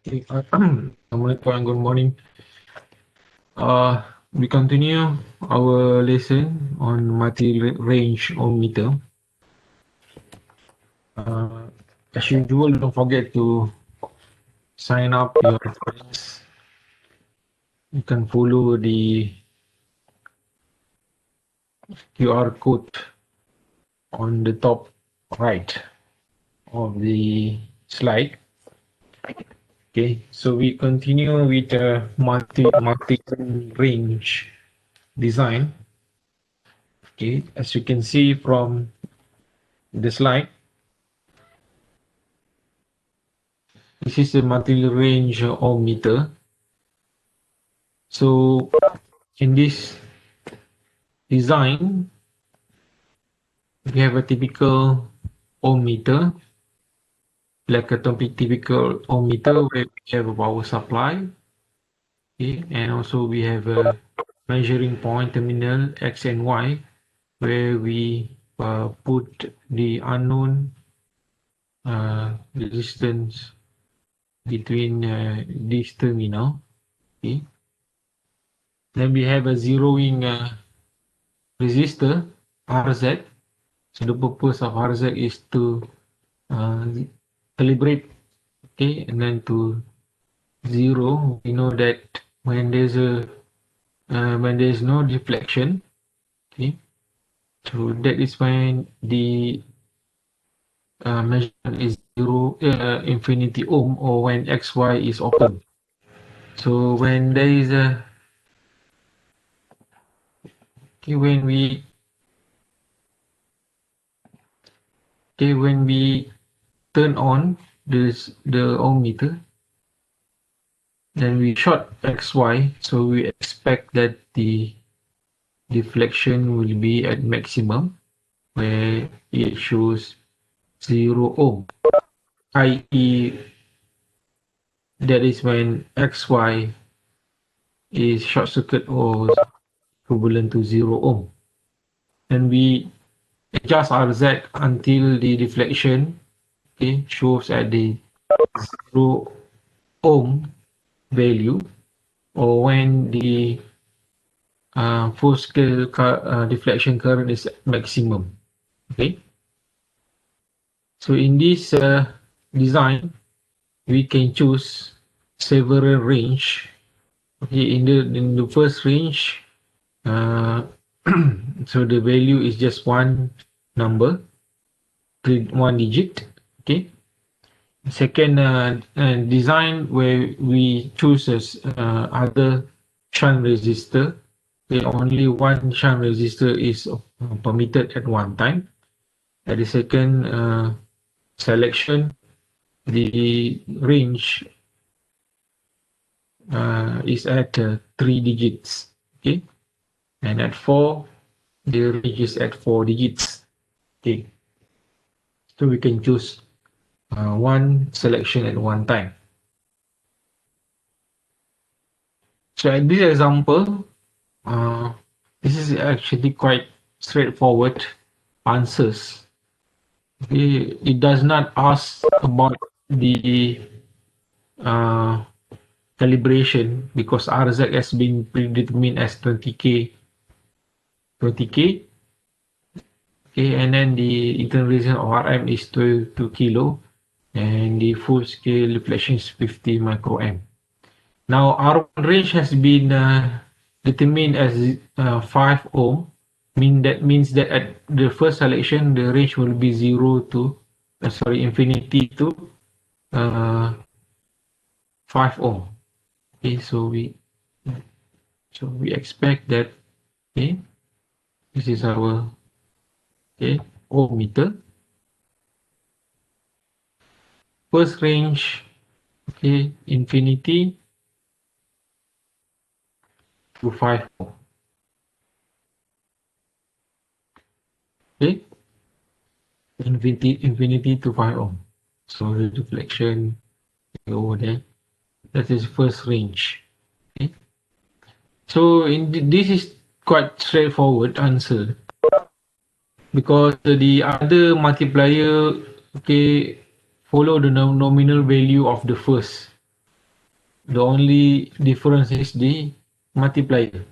Assalamualaikum and good morning. We continue our lesson on multi-range ohmmeter. Uh, as usual, don't forget to sign up your friends. You can follow the QR code on the top right of the slide. Okay, so we continue with multi-range design. Okay, as you can see from the slide, this is a multi-range ohmmeter. So in this design, we have a typical ohmmeter, like a typical ohmmeter where we have a power supply, okay, and also we have a measuring point terminal X and Y, where we put the unknown resistance between this terminal. Okay. Then we have a zeroing resistor RZ. So the purpose of RZ is to calibrate, okay, and then to zero. We know that when there's no deflection, okay, so that is when the measurement is infinity ohm, or when XY is open. So when there is a when we turn on the ohmmeter, then we short XY, so we expect that the deflection will be at maximum, where it shows 0 ohm, i.e. that is when XY is short circuit or equivalent to 0 ohm. And we adjust RZ until the deflection, okay, shows at the 0 ohm value, or when the full scale deflection current is maximum. Okay, so in this design, we can choose several range. Okay, in the first range, so the value is just one number, one digit. Okay. Second design, where we choose as other shunt resistor. Okay, only one shunt resistor is permitted at one time. At the second selection, the range is at 3 digits. Okay, and at 4, the range is at 4 digits. Okay, so we can choose one selection at one time. So in this example, this is actually quite straightforward answers. Okay, it does not ask about the calibration, because RZ has been predetermined as 20K. Okay, and then the internal resistance of RM is 2 kilo, and the full scale deflection is 50 microamp. Now R1 range has been determined as 5 ohm. Means that at the first selection, the range will be infinity to 5 ohm. Okay, so we expect that, okay, this is our ohmmeter. First range, okay, infinity to 5 ohm. Okay, infinity to 5 ohm. So the deflection over there, that is first range. Okay, so this is quite straightforward answer, because the other multiplier, okay, follow the nominal value of the first. The only difference is the multiplier.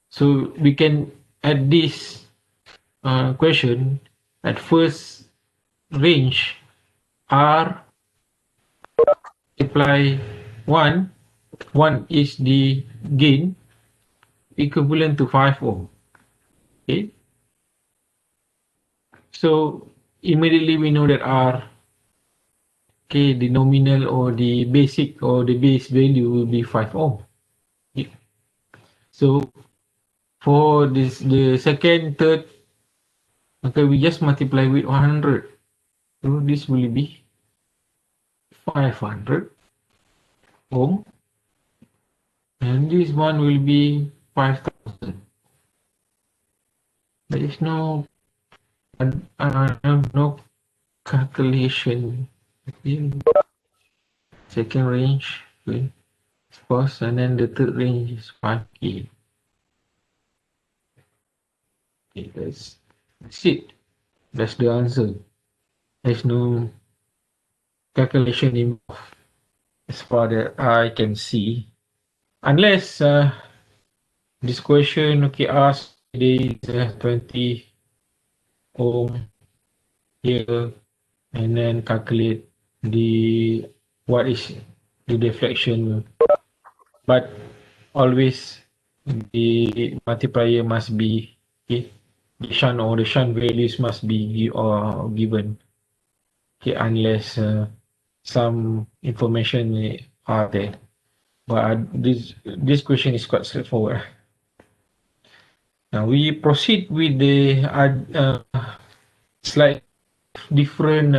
So we can add this question at first range R multiply 1. 1 is the gain equivalent to 5 ohm. Okay. So immediately we know that R, okay, the nominal or the basic or the base value will be 5 ohm. Okay. So for this, the second, third, okay, we just multiply with 100. So this will be 500 ohm, and this one will be 5000. There is no calculation. Okay. Second range, okay, of course, and then the third range is 5K. Okay, that's it. That's the answer. There's no calculation involved as far that I can see. Unless this question, okay, ask there is 20 ohm here, and then calculate the what is the deflection, but always the multiplier must be, okay, the shunt values must be given, okay, unless some information are there. But this question is quite straightforward. Now we proceed with the slight different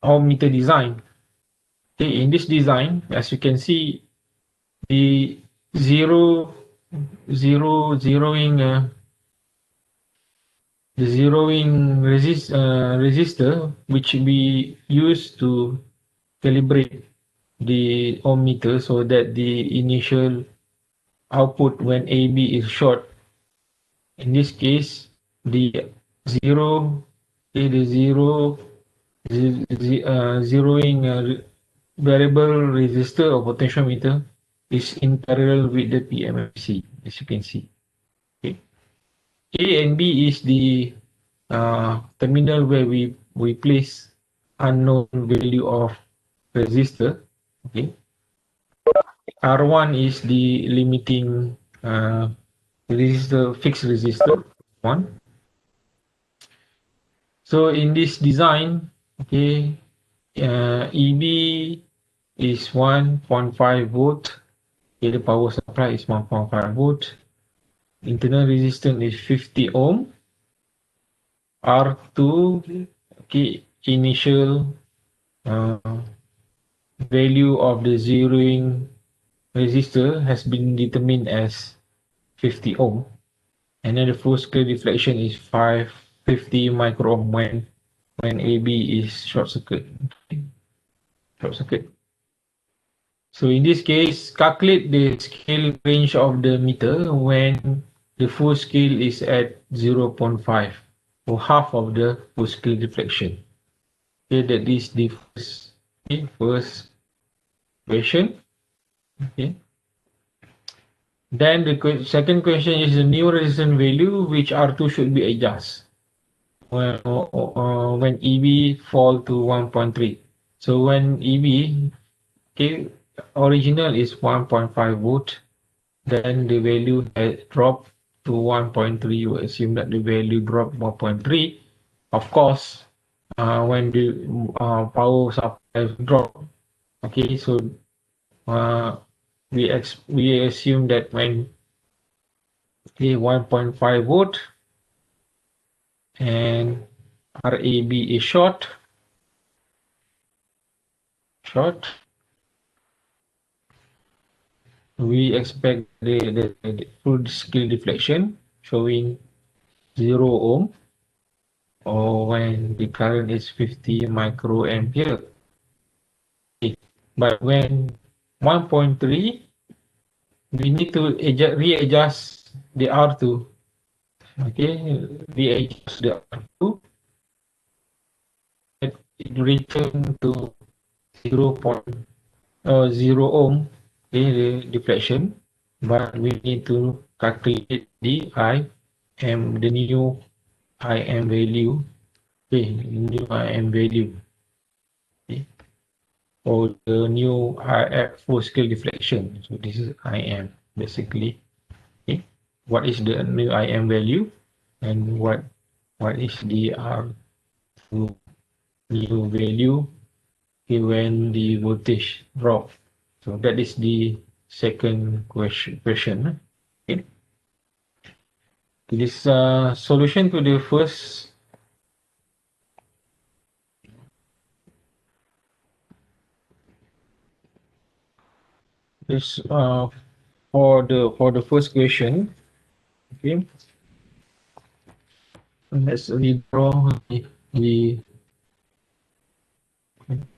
ohmmeter design. Okay, in this design, as you can see, the zero zeroing the resistor which we use to calibrate the ohmmeter so that the initial output when AB is short. In this case, the zero, okay, the zeroing variable resistor or potentiometer is in parallel with the PMMC, as you can see. Okay. A and B is the terminal where we place unknown value of resistor. Okay. R1 is the limiting resistor, fixed resistor one. So in this design, okay, EB is 1.5 volt. Okay, the power supply is 1.5 volt. Internal resistance is 50 ohm. R2, okay, initial value of the zeroing resistor has been determined as 50 ohm, and then the full scale deflection is 550 micro ohm when AB is short circuit. So in this case, calculate the scale range of the meter when the full scale is at 0.5 or half of the full scale deflection. Okay, that is the first question. Okay. Then the second question is the new resistance value which R2 should be adjusted when EB fall to 1.3. So when EB, okay, original is 1.5 volt, then the value has dropped to 1.3. You assume that the value dropped 1.3. Of course, when the power supply drop, okay, so we assume that when the 1.5 volt and RAB is short, we expect the full scale deflection showing 0 ohm, or when the current is 50 microampere. Okay. But when 1.3, we need to readjust the R2. Okay, readjust the R2. It return to 0.5 0 ohm, okay, the deflection, but we need to calculate the the new IM value, okay, new IM value, okay, or the new RF full scale deflection. So this is IM basically. Okay, what is the new IM value, and what is the new value, okay, when the voltage drop. So that is the second question. Okay. This solution to the first is for the first question. Okay, let's redraw the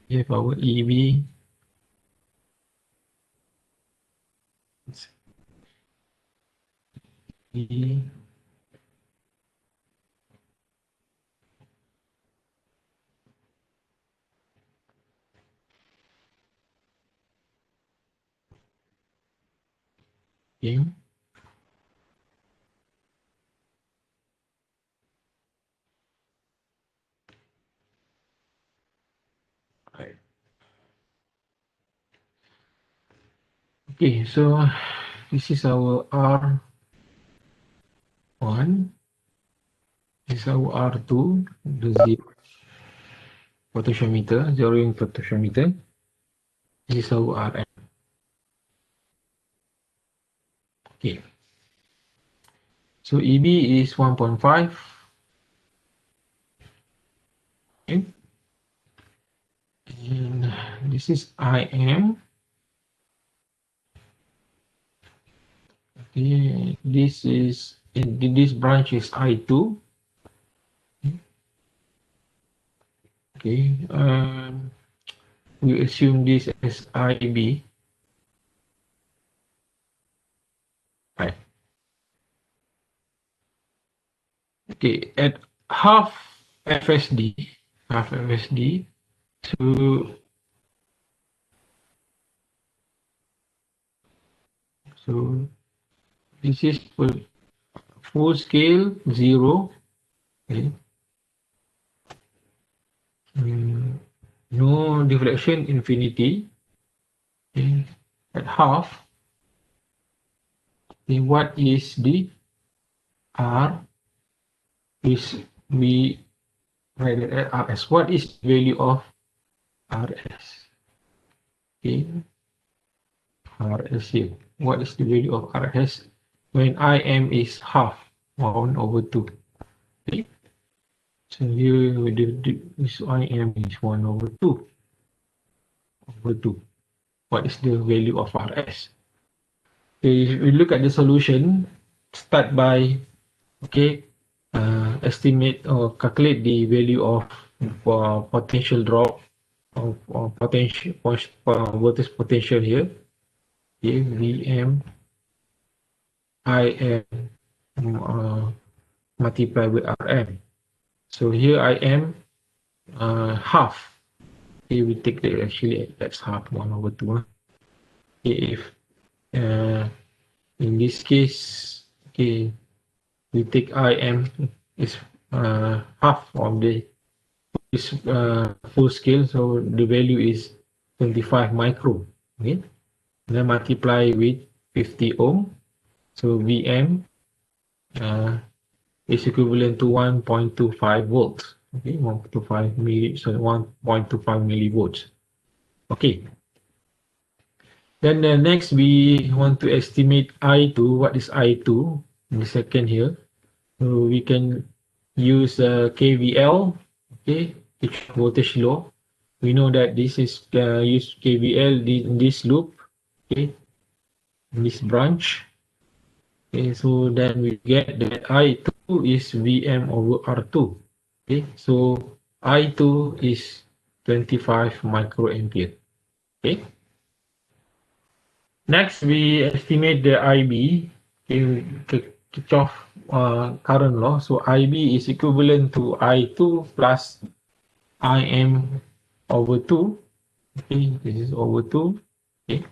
we have our EV. Okay. Okay, so this is our R1, this is our R2, the zero potentiometer, zeroing potentiometer. This is our RM. Okay, so EB is 1.5. Okay, and this is IM. Okay, this branch is I2. Okay, we assume this as IB. Right. Okay, at half FSD, so so this is full scale 0. Okay. No deflection infinity. Okay. At half, okay, what is the R is we write it at RS. What is the value of RS? Okay, RS here. What is the value of RS when IM is half 1/2? Okay, so here this IM is 1/2. What is the value of RS? Okay, if we look at the solution, start by okay, estimate or calculate the value of potential drop of potential voltage potential here. Okay, Vm Im multiplied with Rm. So here I am half. Okay, we take the actually that's half 1/2. Okay, if in this case, okay, we take Im is half of the full scale, so the value is 25 micro. Okay, then multiply with 50 ohm, so Vm is equivalent to 1.25 volts. Okay, 1.25 milli, so 1.25 millivolts. Okay, then next we want to estimate I2. What is I2 in the second here? So we can use KVL. Okay, voltage law. We know that this is use KVL in this loop. Okay, in this branch. Okay, so then we get that I2 is Vm over R2. Okay, so I2 is 25 microampere. Okay. Next, we estimate the IB in Kirchhoff current law. So IB is equivalent to I2 plus Im over 2. Okay, this is over 2. Okay.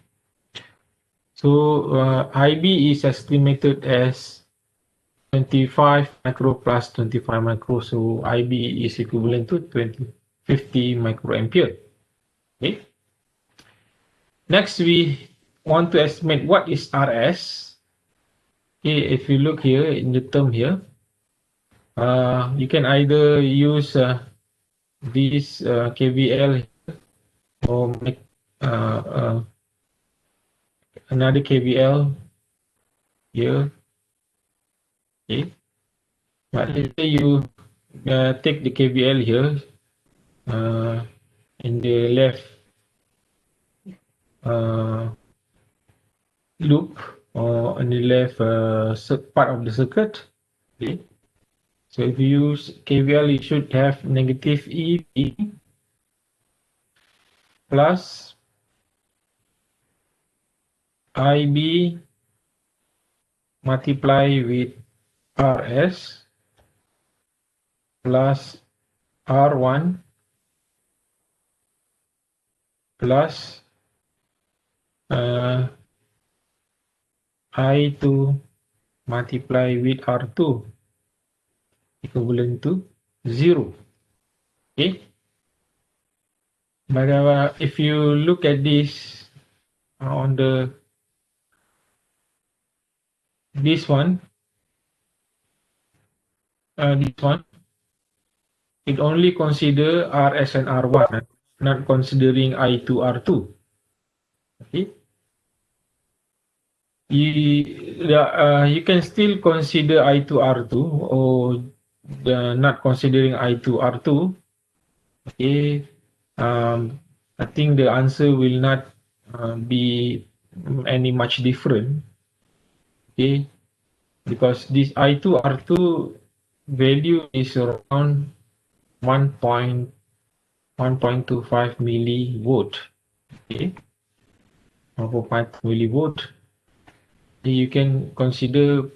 So IB is estimated as 25 micro plus 25 micro. So IB is equivalent to 50 microampere. Okay. Next, we want to estimate what is RS. Okay, if you look here in the term here, you can either use this KVL or make another KVL here. Okay, but let's say you take the KVL here in the left uh, loop or in the left part of the circuit. Okay, so if you use KVL, you should have negative EB plus IB multiply with RS plus R1 plus I2 multiply with R2 equivalent to 0. Okay. But if you look at this on this one, it only consider RS and R1, not considering I2, R2. Okay. You can still consider I2, R2 or not considering I2, R2. Okay. I think the answer will not be any much different. Okay. Because this I2, R2 value is around 1.25 millivolt. Okay. 1.5 millivolt. You can consider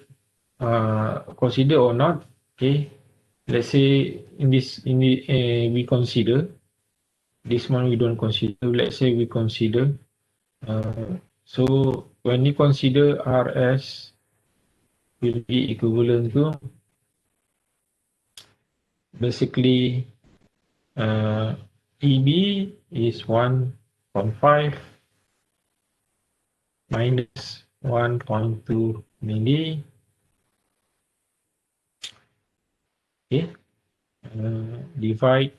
or not. Okay. Let's say we consider this one, we don't consider. Let's say we consider. So when you consider RS will be equivalent to basically EB is 1.5 minus 1.2 milli. Okay. Divide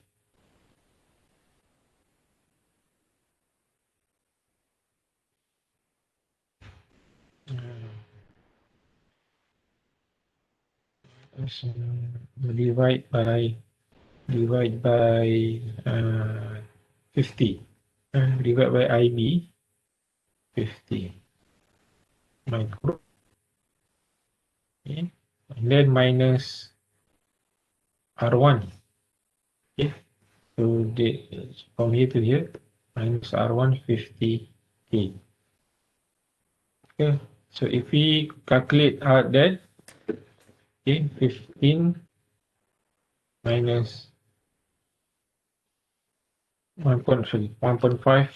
divide by 50. Divide by IB 50 micro. Okay. And then minus R1. Okay. So from here to here minus R1 50K. Okay. So if we calculate out that, okay, 15 minus 1.5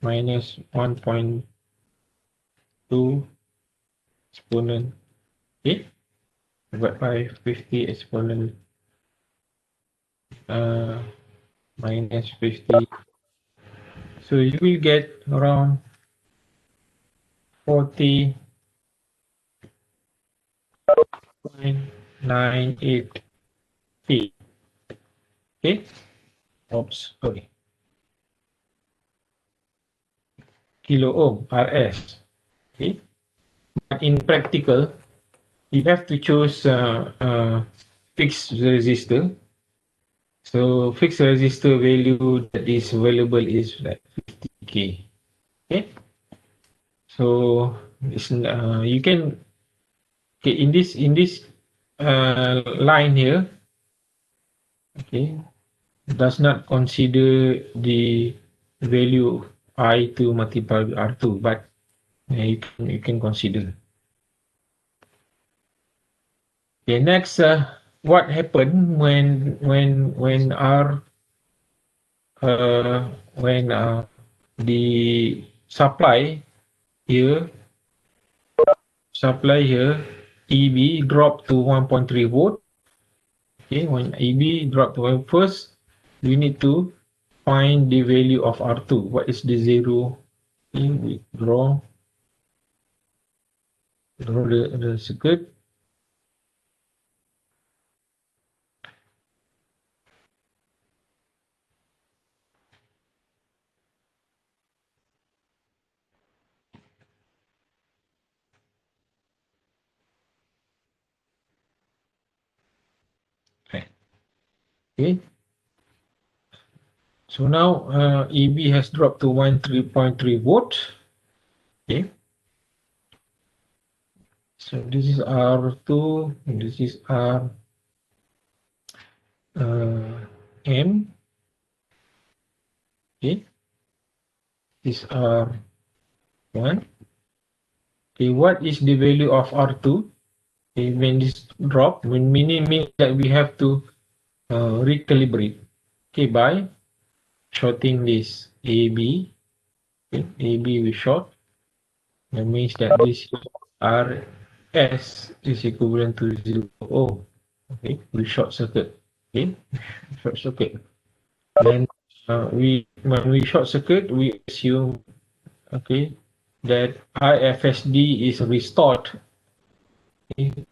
minus 1.2 exponent, okay, divided by 50 exponent minus 50. So you will get around 40.98 T. Okay. Oops, sorry. Kilo ohm RS. Okay. But in practical, you have to choose fixed resistor. So fixed resistor value that is available is like 50K. Okay. So you can, okay, in this line here, okay, does not consider the value I2 multiplied by R2, but you can consider. Okay, next, what happened when the supply here, EB drop to 1.3 volt. Okay, when EB drop to 1 first, we need to find the value of R2. What is the zero? Okay, we draw the circuit. Okay, so now EB has dropped to 13.3 volt. Okay, so this is R2, this is M. Okay, this R1. Okay, what is the value of R2? Okay, when this drop, when means that we have to recalibrate. Okay, by shorting this AB. Okay, AB we short. That means that this RS is equivalent to 0. Okay, we short circuit. Okay, short circuit. Then when we short circuit, we assume okay that IFSD is restored, okay,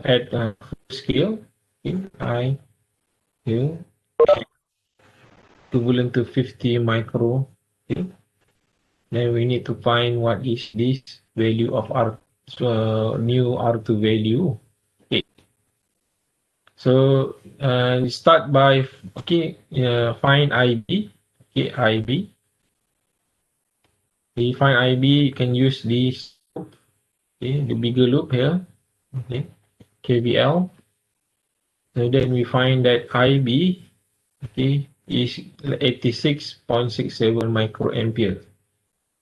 at full scale. Okay, I here equivalent to 50 micro. Okay, then we need to find what is this value of R new R2 value. Okay, so start by find IB. Okay, IB. We find IB. You can use this. Okay, the bigger loop here. Okay, KVL. So then we find that IB, okay, is 86.67 microampere.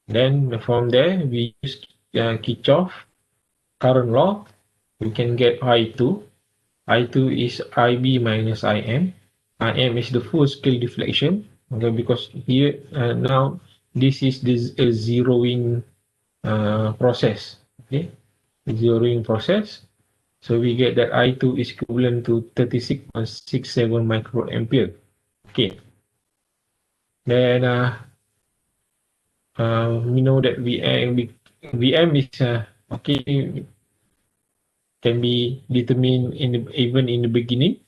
Then from there we use Kirchhoff current law. We can get I2. I2 is IB minus IM. IM is the full scale deflection. Okay, because here now this is the zeroing process. Okay, zeroing process. So we get that I2 is equivalent to 36.67 microampere. Okay. Then we know that VM is okay, can be determined even in the beginning.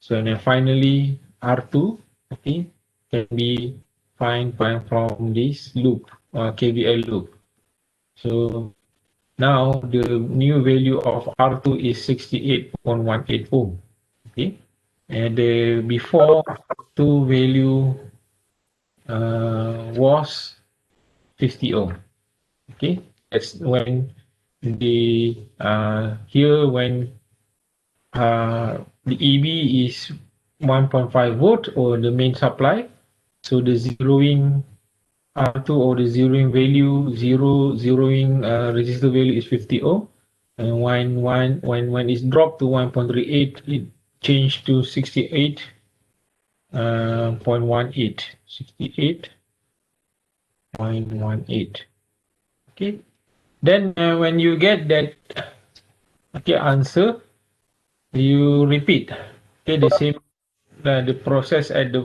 So then finally R2 okay can be find from this loop KVL loop. So now the new value of R2 is 68.18 ohm. Okay, and the before R2 value was 50 ohm. Okay, that's when the here when the EB is 1.5 volt or the main supply, so the zeroing R2 or the zeroing value zeroing resistor value is 50 ohm, and when it's dropped to 1.38, it changed to 68.18. 68.18. Okay. Then when you get that answer, you repeat the same the process at the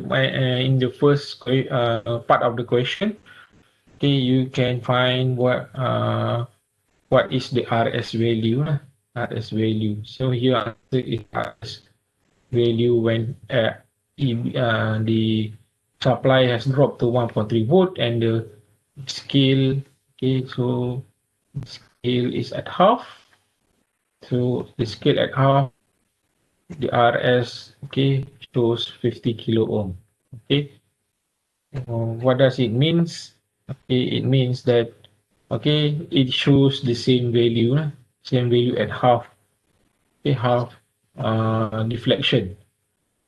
in the first part of the question. Okay, you can find what is the RS value. RS value. So here answer is RS value when the supply has dropped to 1.3 volt and the scale. Okay, so scale is at half. So the scale at half, the RS okay shows 50 kilo ohm. Okay, what does it means? Okay, it means that okay it shows the same value at half. Okay, half deflection.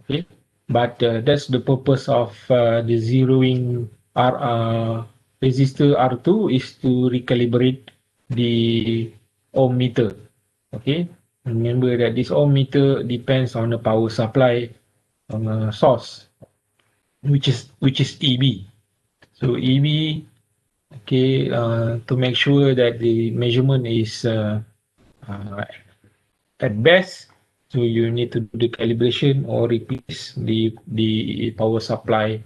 Okay, but that's the purpose of the zeroing resistor R2 is to recalibrate the ohm meter. Okay, remember that this ohm meter depends on the power supply on a source, which is EB. So EB, okay, to make sure that the measurement is uh, at best, so you need to do the calibration or replace the power supply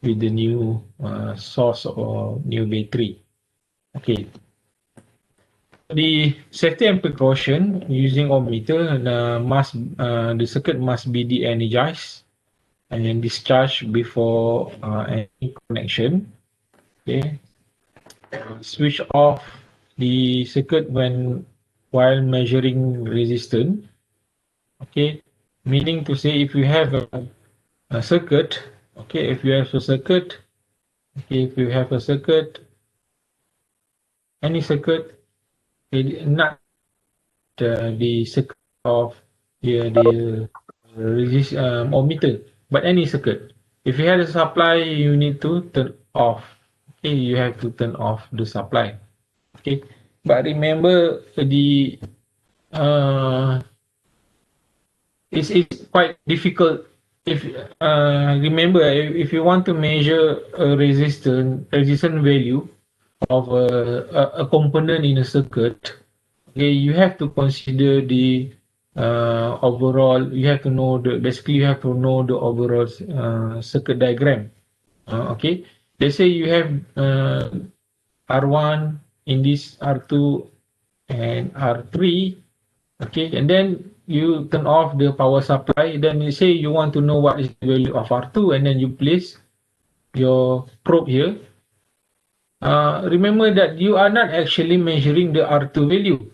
with the new source or new battery. Okay, the safety and precaution using ohmmeter, the circuit must be de-energized and then discharged before any connection. Okay, switch off the circuit when while measuring resistance. Okay, meaning to say if you have a circuit, okay, if you have a circuit, okay, if you have a circuit, any circuit, not the circuit of the resist ohmmeter, but any circuit. If you had a supply, you need to turn off. Okay, you have to turn off the supply. Okay, but remember uh, it's quite difficult. If remember, if you want to measure a resistance value of a component in a circuit, okay, you have to consider the overall. You have to know basically you have to know the overall circuit diagram. Okay, let's say you have R1 in this R2 and R3. Okay, and then you turn off the power supply. Then you say you want to know what is the value of R2, and then you place your probe here. Remember that you are not actually measuring the R2 value.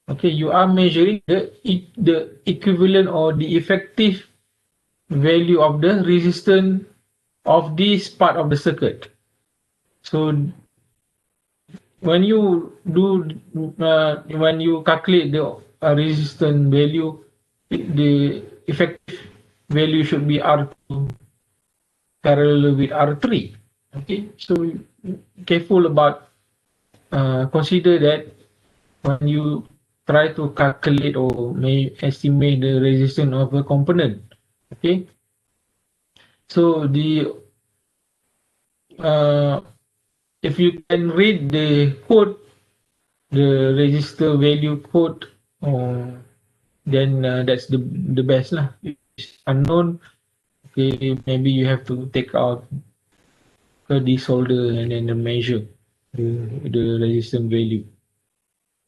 Okay, you are measuring the equivalent or the effective value of the resistance of this part of the circuit. So when you calculate the resistance value, the effective value should be R2 parallel with R3. Okay, so careful about consider that when you try to calculate or may estimate the resistance of a component. Okay, so uh, if you can read the code, the resistor value code, then that's the best lah. If it's unknown, okay, maybe you have to take out the solder and then measure the resistance value.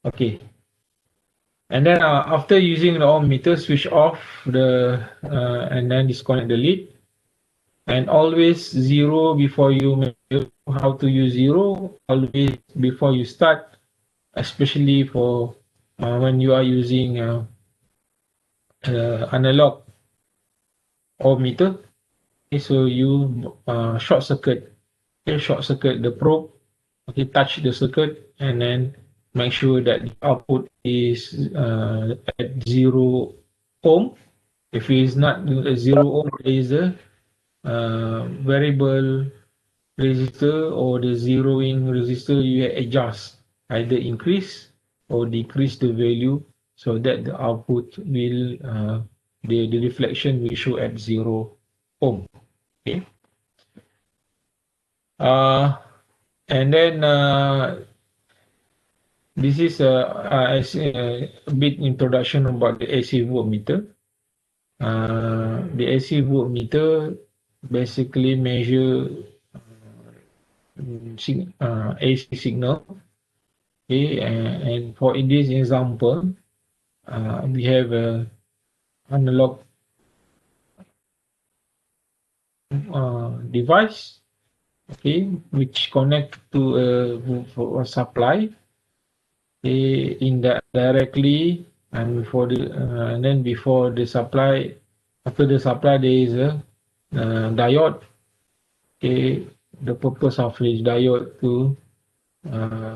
Okay, and then after using the ohmmeter, switch off and then disconnect the lead, and always zero before you measure. How to use zero? Always before you start, especially for when you are using analog ohmmeter. Okay, so you short circuit. Okay, short circuit the probe. Okay, touch the circuit and then make sure that the output is at 0 ohm. If it is not 0 ohm, there is a variable resistor or the zeroing resistor. You adjust, either increase or decrease the value so that the output will the reflection will show at 0 ohm. Okay. And then this is a bit introduction about the AC voltmeter. The AC voltmeter basically measure AC signal. Okay, and for in this example, we have a analog device, okay, which connect to a supply, okay, directly, and before the supply, after the supply, there is a diode. Okay, the purpose of this diode to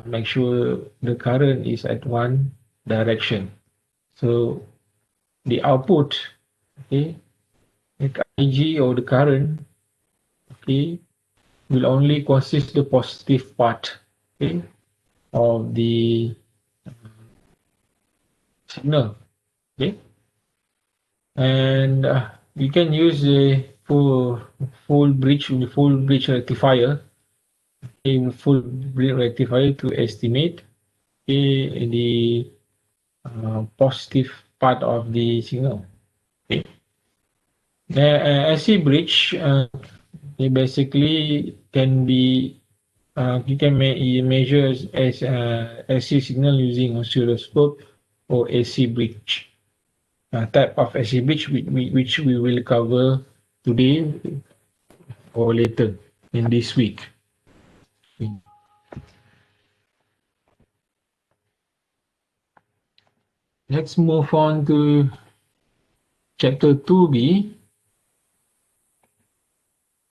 make sure the current is at one direction. So the output, okay, the Ig or the current, okay, will only consist the positive part, okay, of the signal, okay, and you can use the full bridge rectifier in full bridge rectifier to estimate the positive part of the signal. Okay. The SE bridge it basically can be you can measure as SE signal using oscilloscope or AC bridge. Type of AC bridge which we will cover today or later in this week. Let's move on to chapter 2b.